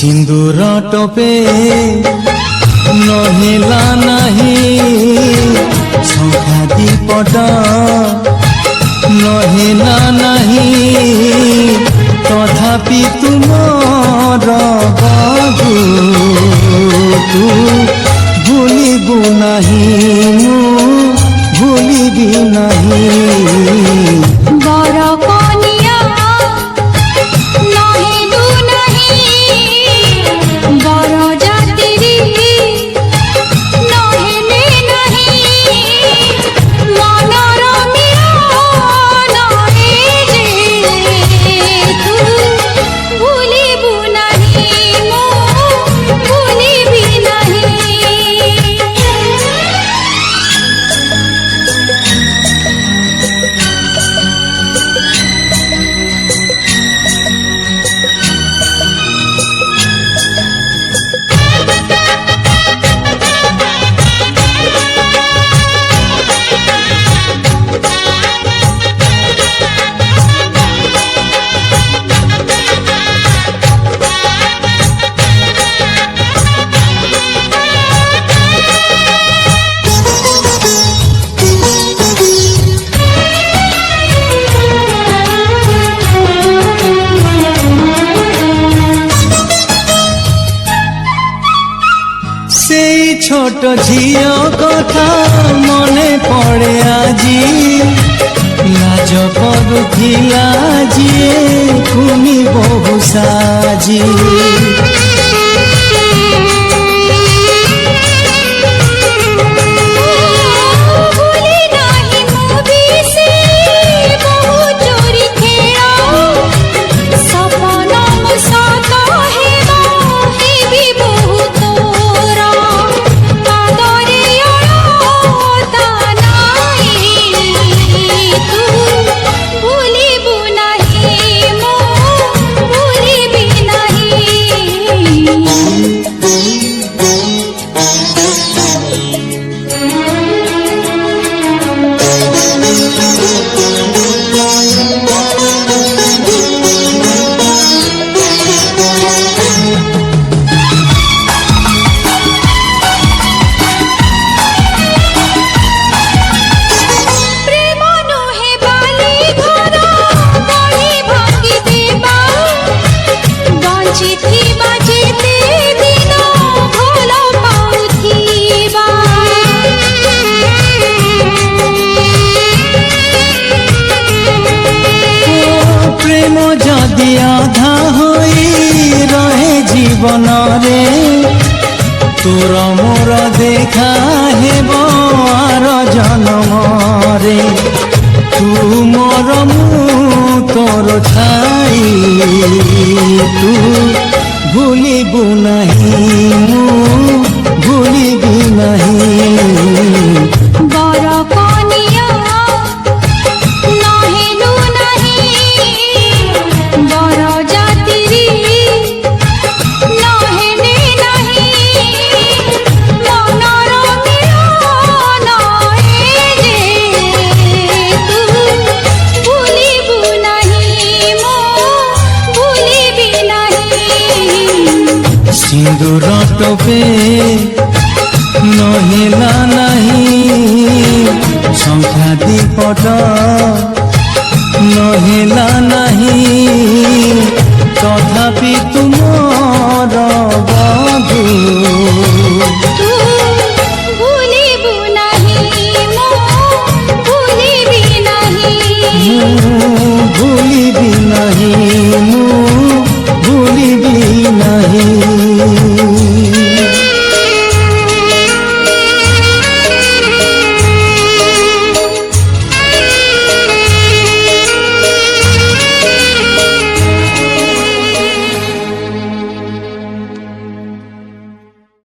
सिंदूर टोपे नहिला नहीं शंखा दीपट नहिला नहीं तथापि तुमर बाबू तू भूलिबु नहीं मु भूलिबी नहीं बर छोट झियो कथा मने पड़े आजी लाज पड़ुथिला जिए कुनी बहु साजी जदि आधा होई रहे जीवन रे तोर मोर देखा हेब आर जन्म रे तू मोर मु तोर छाई तू भूलिबु नहीं मु भूलिबी नहीं सिंदूर टोपे नहिला नहीं शंखा दीपट नहिला नहीं